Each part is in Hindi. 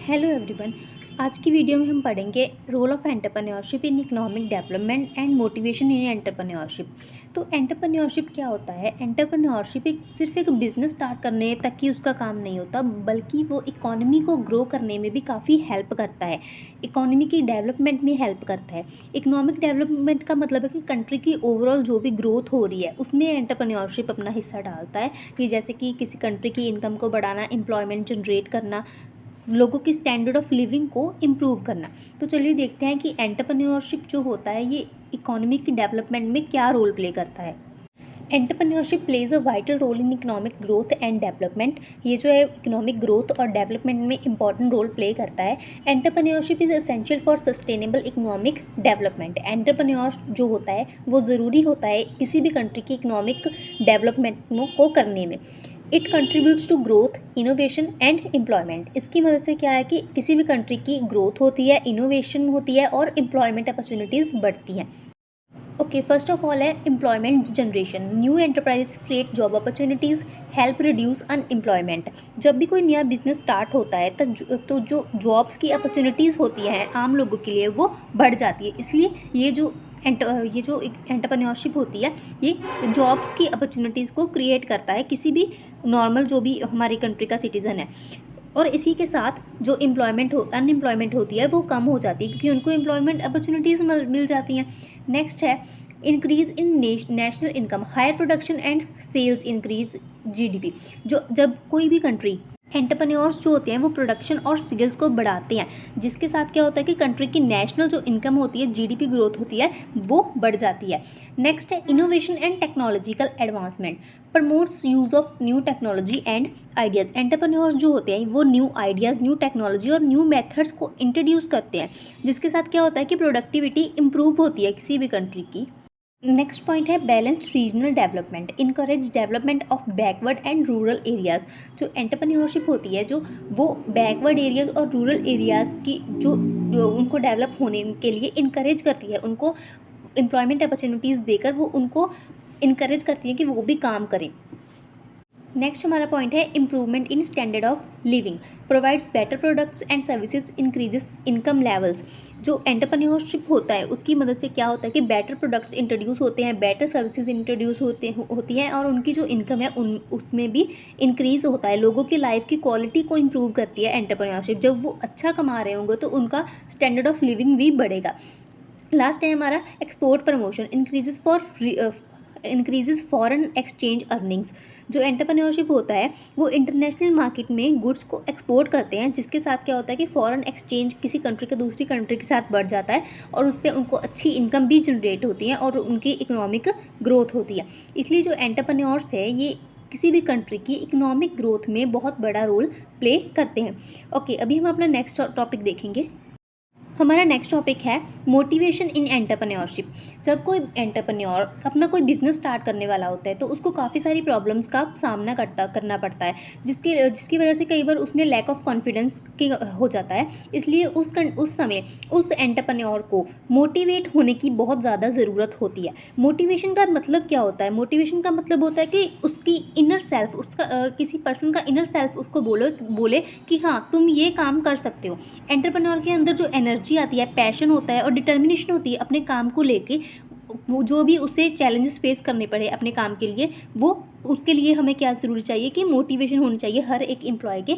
Hello everyone. आज की वीडियो में हम पढ़ेंगे role of entrepreneurship in economic development and motivation in entrepreneurship. तो एंटरप्रेन्योरशिप क्या होता है? एंटरप्रेन्योरशिप सिर्फ एक बिजनेस स्टार्ट करने तक ही उसका काम नहीं होता, बल्कि वो इकोनॉमी को ग्रो करने में भी काफ़ी हेल्प करता है, इकोनॉमी की डेवलपमेंट में हेल्प करता है। इकोनॉमिक डेवलपमेंट का मतलब है कि कंट्री की ओवरऑल जो भी ग्रोथ हो रही है उसमें एंटरप्रेन्योरशिप अपना हिस्सा डालता है, कि जैसे कि किसी कंट्री की इनकम को बढ़ाना, एम्प्लॉयमेंट जनरेट करना, लोगों की स्टैंडर्ड ऑफ लिविंग को इम्प्रूव करना। तो चलिए देखते हैं कि एंटरप्रेन्योरशिप जो होता है ये इकोनॉमी की डेवलपमेंट में क्या रोल प्ले करता है। Entrepreneurship plays a vital role in economic growth and development. ये जो है इकोनॉमिक ग्रोथ और डेवलपमेंट में इंपॉर्टेंट रोल प्ले करता है। Entrepreneurship is essential for sustainable economic development. Entrepreneur जो होता है वो ज़रूरी होता है किसी भी कंट्री की इकोनॉमिक डेवलपमेंट को करने में। It contributes to growth, innovation and employment. इसकी मदद से क्या है कि किसी भी कंट्री की ग्रोथ होती है, इनोवेशन होती है और एम्प्लॉयमेंट अपॉर्चुनिटीज़ बढ़ती हैं। ओके, फर्स्ट ऑफ ऑल है employment generation. New enterprise create job opportunities, help reduce unemployment. जब भी कोई नया बिजनेस स्टार्ट होता है तो जो जॉब्स की अपॉर्चुनिटीज़ होती हैं आम लोगों के लिए वो बढ़ जाती है। इसलिए ये जो एंटरप्रेन्योरशिप होती है ये जॉब्स की अपॉर्चुनिटीज़ को क्रिएट करता है किसी भी नॉर्मल जो भी हमारी कंट्री का सिटीज़न है। और इसी के साथ जो अनएम्प्लॉयमेंट होती है वो कम हो जाती है, क्योंकि उनको एम्प्लॉयमेंट अपॉर्चुनिटीज़ मिल जाती हैं। नेक्स्ट है increase in national income, higher production and sales increase GDP. जो जब कोई भी कंट्री एंटरप्रेन्योर्स जो होते हैं वो प्रोडक्शन और सेल्स को बढ़ाते हैं, जिसके साथ क्या होता है कि कंट्री की नेशनल जो इनकम होती है, जीडीपी ग्रोथ होती है, वो बढ़ जाती है। नेक्स्ट है innovation and technological advancement, promotes use of new technology and ideas. Entrepreneurs जो होते हैं वो न्यू आइडियाज़, न्यू टेक्नोलॉजी और न्यू मेथड्स को इंट्रोड्यूस करते हैं, जिसके साथ क्या होता है कि प्रोडक्टिविटी इंप्रूव होती है किसी भी कंट्री की। नेक्स्ट पॉइंट है balanced regional development, encourage development of backward and rural areas. जो एंटरप्रेन्योरशिप होती है जो वो बैकवर्ड एरियाज़ और रूरल एरियाज़ की जो उनको डेवलप होने के लिए इनकरेज करती है, उनको एम्प्लॉयमेंट अपॉर्चुनिटीज़ देकर वो उनको इनकरेज करती है कि वो भी काम करें। नेक्स्ट हमारा पॉइंट है improvement in standard of living, provides better products and services, increases income levels. जो एंटरप्रेन्योरशिप होता है उसकी मदद से क्या होता है कि बेटर प्रोडक्ट्स इंट्रोड्यूस होते हैं, बेटर सर्विसेज इंट्रोड्यूस होती हैं और उनकी जो इनकम है उसमें भी इंक्रीज़ होता है। लोगों की लाइफ की क्वालिटी को इम्प्रूव करती है एंटरप्रेन्योरशिप। जब वो अच्छा कमा रहे होंगे तो उनका स्टैंडर्ड ऑफ लिविंग भी बढ़ेगा। लास्ट है हमारा export promotion, increases foreign exchange earnings. जो एंटरप्रेन्योरशिप होता है वो इंटरनेशनल मार्केट में गुड्स को एक्सपोर्ट करते हैं, जिसके साथ क्या होता है कि फॉरेन एक्सचेंज किसी कंट्री का दूसरी कंट्री के साथ बढ़ जाता है और उससे उनको अच्छी इनकम भी जनरेट होती है और उनकी इकोनॉमिक ग्रोथ होती है। इसलिए जो एंटरप्रेन्योर्स है ये किसी भी कंट्री की इकोनॉमिक ग्रोथ में बहुत बड़ा रोल प्ले करते हैं। ओके, अभी हम अपना नेक्स्ट टॉपिक देखेंगे। हमारा नेक्स्ट टॉपिक है मोटिवेशन इन एंटरप्रेन्योरशिप। जब कोई एंटरप्रेन्योर अपना कोई बिजनेस स्टार्ट करने वाला होता है तो उसको काफ़ी सारी प्रॉब्लम्स का सामना करना पड़ता है, जिसकी वजह से कई बार उसमें लैक ऑफ कॉन्फिडेंस की हो जाता है। इसलिए उस समय उस एंटरप्रेन्योर को मोटिवेट होने की बहुत ज़्यादा ज़रूरत होती है। मोटिवेशन का मतलब क्या होता है? मोटिवेशन का मतलब होता है कि उसकी इनर सेल्फ, किसी पर्सन का इनर सेल्फ उसको बोले कि हाँ तुम ये काम कर सकते हो। एंटरप्रेन्योर के अंदर जो एनर्जी आती है, पैशन होता है और डिटर्मिनेशन होती है अपने काम को लेके, वो जो भी उसे चैलेंजेस फेस करने पड़े अपने काम के लिए, वो उसके लिए हमें क्या ज़रूरी चाहिए कि मोटिवेशन होनी चाहिए हर एक एम्प्लॉय के,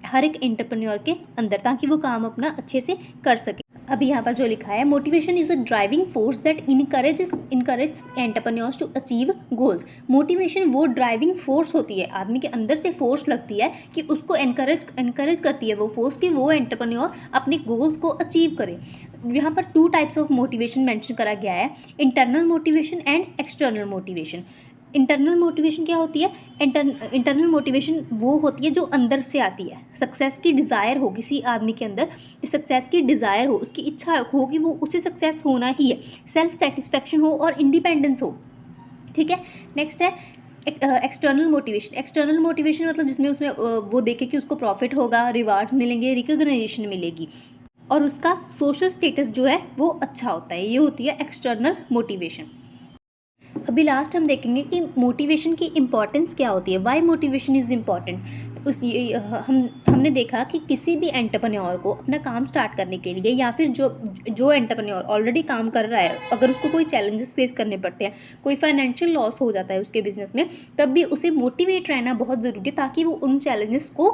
हर एक एंटरप्रेन्योर के अंदर, ताकि वो काम अपना अच्छे से कर सके। अभी यहाँ पर जो लिखा है motivation is a driving force that encourage entrepreneurs to achieve goals. Motivation वो ड्राइविंग फोर्स होती है, आदमी के अंदर से फोर्स लगती है कि उसको एनकरेज करती है वो फोर्स कि वो एंटरप्रेन्योर अपने गोल्स को अचीव करे। यहाँ पर 2 टाइप्स ऑफ मोटिवेशन मेंशन करा गया है, internal motivation and external motivation. Internal motivation क्या होती है? इंटरनल मोटिवेशन वो होती है जो अंदर से आती है, सक्सेस की डिज़ायर हो किसी आदमी के अंदर, सक्सेस की डिज़ायर हो, उसकी इच्छा हो कि वो उसे सक्सेस होना ही है, सेल्फ सेटिस्फैक्शन हो और इंडिपेंडेंस हो। ठीक है। नेक्स्ट है एक्सटर्नल मोटिवेशन। एक्सटर्नल मोटिवेशन मतलब जिसमें उसमें वो देखे कि उसको प्रॉफिट होगा, रिवार्ड्स मिलेंगे, रिकॉग्नाइजेशन मिलेगी और उसका सोशल स्टेटस जो है वो अच्छा होता है। ये होती है एक्सटर्नल मोटिवेशन। अभी लास्ट हम देखेंगे कि मोटिवेशन की इंपॉर्टेंस क्या होती है, वाई मोटिवेशन इज़ इम्पॉर्टेंट। हमने देखा कि किसी भी एंटरप्रेन्योर को अपना काम स्टार्ट करने के लिए या फिर जो एंटरप्रेन्योर ऑलरेडी काम कर रहा है, अगर उसको कोई चैलेंजेस फेस करने पड़ते हैं, कोई फाइनेंशियल लॉस हो जाता है उसके बिजनेस में, तब भी उसे मोटिवेट रहना बहुत ज़रूरी है ताकि वो उन चैलेंजेस को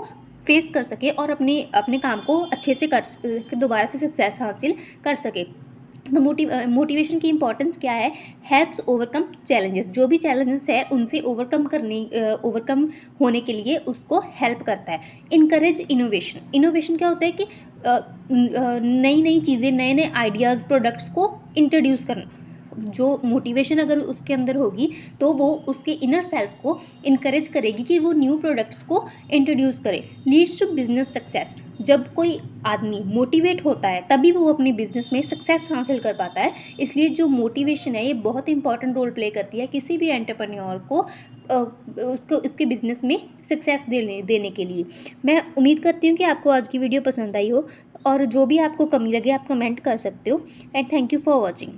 फेस कर सके और अपने काम को अच्छे से दोबारा से सक्सेस हासिल कर सके। तो मोटिवेशन की इंपॉर्टेंस क्या है? Helps overcome challenges. जो भी चैलेंजेस है उनसे ओवरकम होने के लिए उसको हेल्प करता है। Encourage innovation. इनोवेशन क्या होता है कि नई नई चीज़ें, नए नए आइडियाज़, प्रोडक्ट्स को इंट्रोड्यूस करना। जो मोटिवेशन अगर उसके अंदर होगी तो वो उसके इनर सेल्फ को इनकरेज करेगी कि वो न्यू प्रोडक्ट्स को इंट्रोड्यूस करे। Leads to business success. जब कोई आदमी मोटिवेट होता है तभी वो अपनी बिजनेस में सक्सेस हासिल कर पाता है। इसलिए जो मोटिवेशन है ये बहुत इंपॉर्टेंट रोल प्ले करती है किसी भी एंटरप्रेन्योर को उसको उसके बिजनेस में सक्सेस देने के लिए। मैं उम्मीद करती हूँ कि आपको आज की वीडियो पसंद आई हो, और जो भी आपको कमी लगे आप कमेंट कर सकते हो। And thank you for watching.